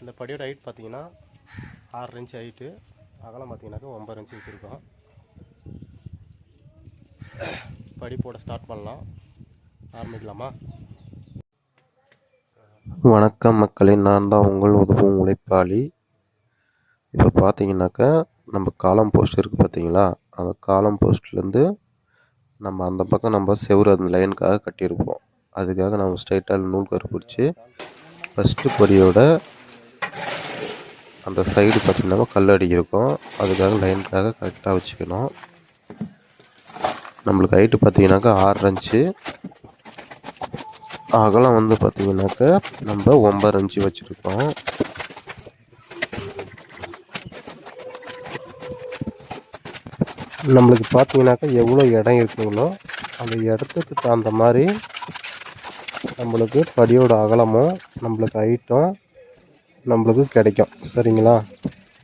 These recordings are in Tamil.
இந்த படியோட ஹைட் பார்த்தீங்கன்னா 6 இன்ச் ஹைட்டு, அகலம் பார்த்தீங்கன்னாக்கா 9 இன்ச் வச்சுருக்கோம். படி போட ஸ்டார்ட் பண்ணலாம். ஆரம்பிக்கலாமா? வணக்கம் மக்களே, நான் தான் உங்கள் உதவும் உழைப்பாளி. இப்போ பார்த்தீங்கன்னாக்கா நம்ம காலம் போஸ்ட் இருக்குது பார்த்தீங்களா, அந்த காலம் போஸ்ட்லேருந்து நம்ம அந்த பக்கம் நம்ம செவுரு அந்த லைனுக்காக கட்டியிருப்போம். அதுக்காக நம்ம ஸ்ட்ரைட்டாக நூல் கரு பிடிச்சி ஃபஸ்ட்டு படியோட அந்த சைடு பார்த்திங்கன்னா கல் அடிக்கிருக்கும். அதுக்காக லைனுக்காக கரெக்டாக வச்சுக்கணும். நம்மளுக்கு ஹைட்டு பார்த்தீங்கன்னாக்கா 6 இன்ச்சு, அகலம் வந்து பார்த்திங்கனாக்கா நம்ம 9 இன்ச்சு வச்சுருக்கோம். நம்மளுக்கு பார்த்தீங்கன்னாக்கா எவ்வளோ இடம் இருக்குங்களோ அந்த இடத்துக்கு தகுந்த மாதிரி நம்மளுக்கு படியோட அகலமும் நம்மளுக்கு ஹைட்டும் நம்மளுக்கு கிடைக்கும். சரிங்களா?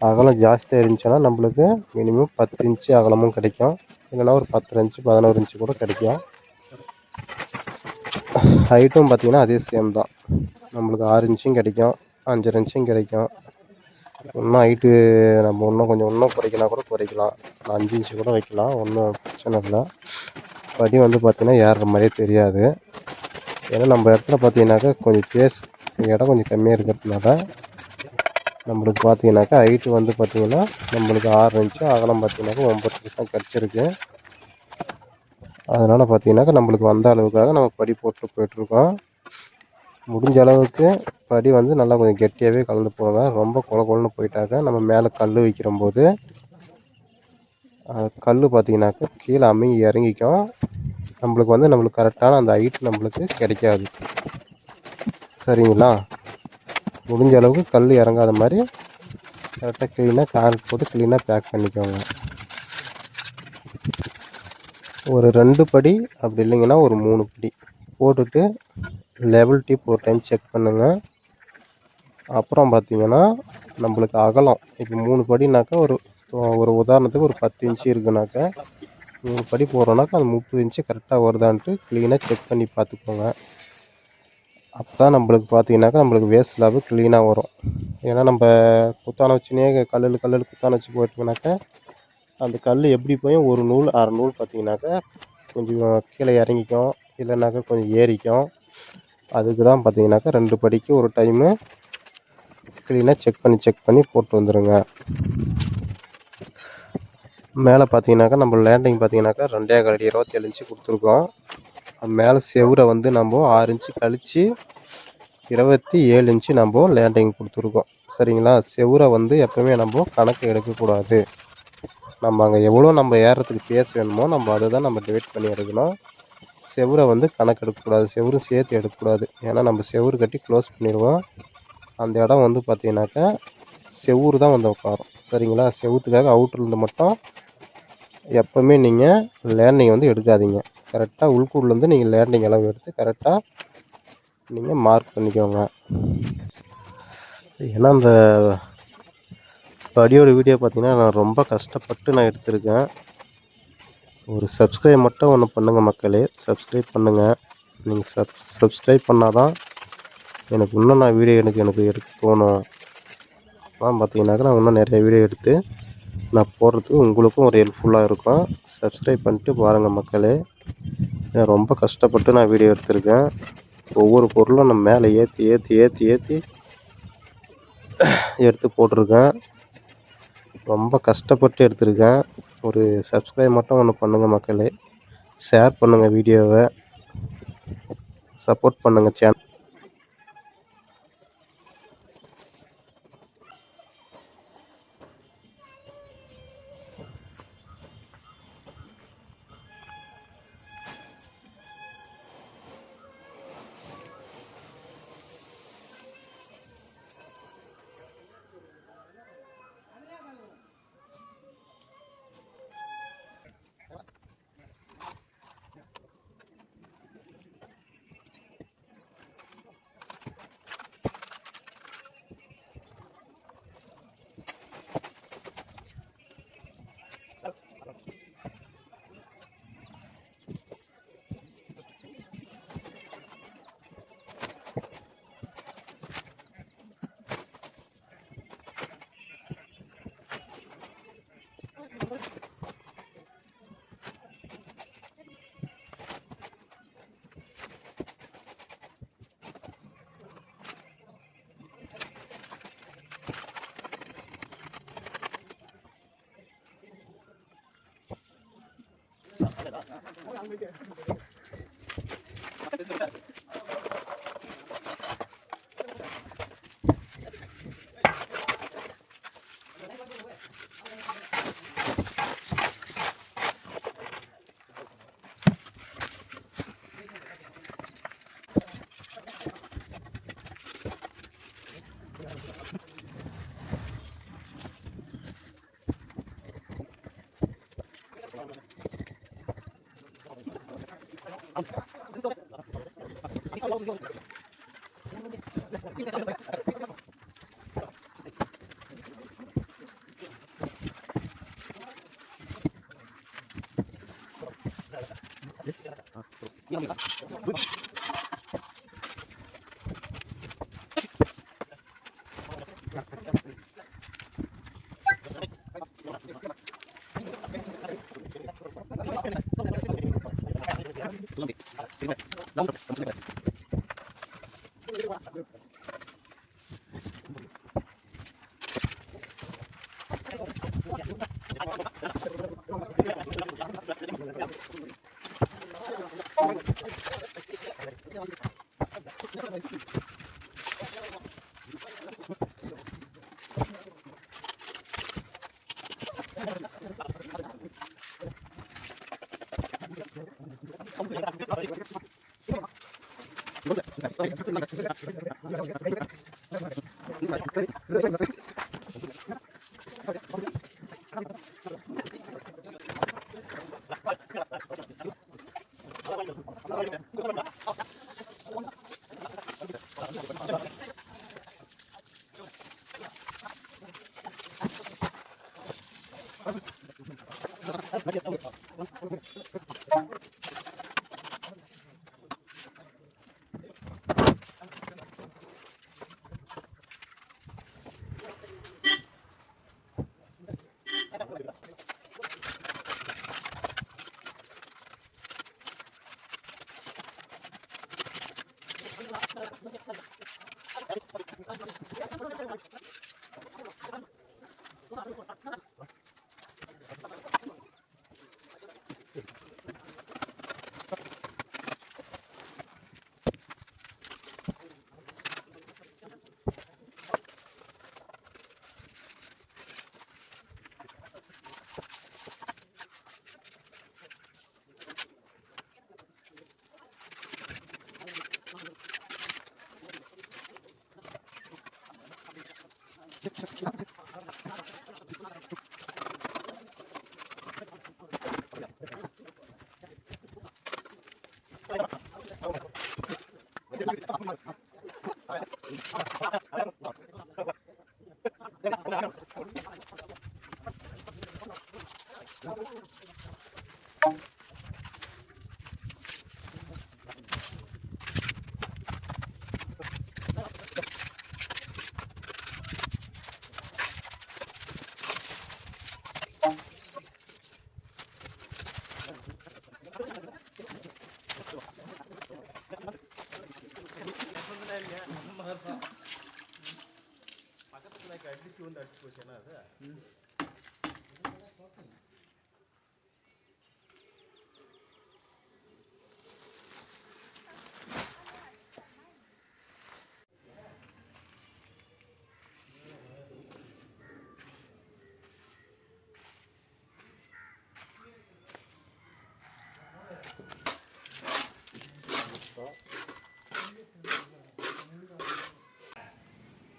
அகலம் ஜாஸ்தியாக இருந்துச்சுன்னா நம்மளுக்கு மினிமம் 10 இன்ச்சு அகலமும் கிடைக்கும். இல்லைனா ஒரு 10 இன்ச்சு 11 இன்ச்சு கூட கிடைக்கும். ஹைட்டும் பார்த்திங்கன்னா அதே சேம் தான். நம்மளுக்கு 6 இன்ச்சும் கிடைக்கும், 5 இன்ச்சும் கிடைக்கும். இன்னும் ஹைட்டு நம்ம இன்னும் குறைக்கலாம் கூட குறைக்கலாம். 5 இன்ச்சு கூட வைக்கலாம், ஒன்றும் பிரச்சனை இல்லை. படி வந்து பார்த்திங்கன்னா ஏறுற மாதிரியே தெரியாது. ஏன்னா நம்ம இடத்துல பார்த்தீங்கன்னாக்கா கொஞ்சம் இடம் கொஞ்சம் கம்மியாக இருக்கிறதுனால நம்மளுக்கு பார்த்தீங்கன்னாக்கா ஹைட்டு வந்து பார்த்திங்கன்னா நம்மளுக்கு 6 இன்ச்சு, அகலம் பார்த்திங்கனாக்கா 9 இன்ச்சு தான் கிடச்சிருக்கு. அதனால் பார்த்திங்கனாக்கா நம்மளுக்கு வந்த அளவுக்காக நம்ம படி போட்டு போயிட்டுருக்கோம். முடிஞ்ச அளவுக்கு படி வந்து நல்லா கொஞ்சம் கெட்டியாகவே கலந்து போங்க. ரொம்ப கொலன்னு போயிட்டாக்க நம்ம மேலே கல் வைக்கிறம்போது கல் பார்த்திங்கனாக்கா கீழே அமுங்கி இறங்கிக்கும். நம்மளுக்கு கரெக்டான அந்த ஹைட் நம்மளுக்கு கிடைக்காது. சரிங்களா? முடிஞ்ச அளவுக்கு கல் இறங்காத மாதிரி கரெக்டாக க்ளீனாக கான்கிரீட் போட்டு க்ளீனாக பேக் பண்ணிக்கோங்க. ஒரு 2 படி அப்படி இல்லைங்கன்னா ஒரு 3 படி போட்டுட்டு லெவல் டிப் ஒரு டைம் செக் பண்ணுங்கள். அப்புறம் பார்த்திங்கன்னா நம்மளுக்கு அகலம் இப்போ 3 படினாக்கா ஒரு உதாரணத்துக்கு ஒரு 10 இன்ச்சு இருக்குனாக்கா 3 படி போடுறோன்னாக்கா அது 30 இன்ச்சு கரெக்டாக வருதான்ட்டு க்ளீனாக செக் பண்ணி பார்த்துக்கோங்க. அப்போ தான் நம்மளுக்கு பார்த்தீங்கன்னாக்கா நம்மளுக்கு வேஸ்ட் ஸ்லாபு க்ளீனாக வரும். ஏன்னா நம்ம குத்தான வச்சுனே கல்லில் குத்தான வச்சு போயிட்டோம்னாக்கா அந்த கல் எப்படி போய் ஒரு நூல் அரை நூல் பார்த்தீங்கன்னாக்கா கொஞ்சம் கீழே இறங்கிக்கும், இல்லைனாக்கா கொஞ்சம் ஏறிக்கும். அதுக்கு தான் பார்த்தீங்கன்னாக்கா 2 படிக்கு ஒரு டைமு க்ளீனாக செக் பண்ணி போட்டு வந்துடுங்க. மேலே பார்த்தீங்கன்னாக்கா நம்ம லேண்டிங் பார்த்தீங்கன்னாக்கா 2.25 அடி 27 இன்ச்சு கொடுத்துருக்கோம். மேலே செவுரை வந்து நம்ம 6 இன்ச்சு கழித்து 27 இன்ச்சு நம்ம லேண்டிங் கொடுத்துருக்கோம். சரிங்களா? செவுரை வந்து எப்போவுமே நம்ம கணக்கு எடுக்கக்கூடாது. நம்ம அங்கே எவ்வளோ நம்ம ஏறுறதுக்கு பேஸ் வேணுமோ நம்ம அதை தான் நம்ம டிவைட் பண்ணி எடுக்கணும். செவுரை வந்து கணக்கு எடுக்கக்கூடாது, செவரும் சேர்த்து எடுக்கக்கூடாது. ஏன்னா நம்ம செவுரு கட்டி க்ளோஸ் பண்ணிடுவோம். அந்த இடம் வந்து பார்த்திங்கனாக்கா செவுரு தான் வந்து உட்காரும். சரிங்களா? செவுத்துக்காக அவுட்லேருந்து மட்டும் எப்போவுமே நீங்கள் லேண்டிங் வந்து எடுக்காதீங்க. கரெக்டாக உள்கூட்லேருந்து நீங்கள் லேண்டிங் அளவு எடுத்து கரெக்டாக நீங்கள் மார்க் பண்ணிக்கோங்க. ஏன்னா அந்த படியோட வீடியோ பார்த்திங்கன்னா நான் ரொம்ப கஷ்டப்பட்டு நான் எடுத்திருக்கேன். ஒரு சப்ஸ்கிரைப் மட்டும் ஒன்று பண்ணுங்கள் மக்களே, சப்ஸ்கிரைப் பண்ணுங்கள். நீங்கள் சப்ஸ்கிரைப் பண்ணால் தான் எனக்கு இன்னும் நான் வீடியோ எனக்கு எடுக்க தோணும். அதான் பார்த்திங்கனாக்கா நான் இன்னும் நிறைய வீடியோ எடுத்து நான் போடுறதுக்கு உங்களுக்கும் ஒரு ஹெல்ப்ஃபுல்லாக இருக்கும். சப்ஸ்கிரைப் பண்ணிட்டு பாருங்கள் மக்களே. ரொம்ப கஷ்டப்பட்டு நான் வீடியோ எடுத்திருக்கேன். ஒவ்வொரு பொருளும் நான் மேலே ஏற்றி எடுத்து போட்டிருக்கேன். ரொம்ப கஷ்டப்பட்டு எடுத்திருக்கேன். ஒரு சப்ஸ்கிரைப் மட்டும் ஒன்று பண்ணுங்கள் மக்களே. ஷேர் பண்ணுங்கள் வீடியோவை, சப்போர்ட் பண்ணுங்கள் சேனல்.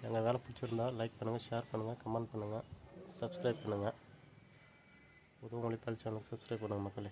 எங்கள் வேலை பிடிச்சிருந்தா லைக் பண்ணுங்கள், ஷேர் பண்ணுங்கள், கமெண்ட் பண்ணுங்கள், சப்ஸ்கிரைப் பண்ணுங்கள். உதவும் ஒளிப்பாளி சேனலுக்கு சப்ஸ்கிரைப் பண்ணுங்கள் மக்களே.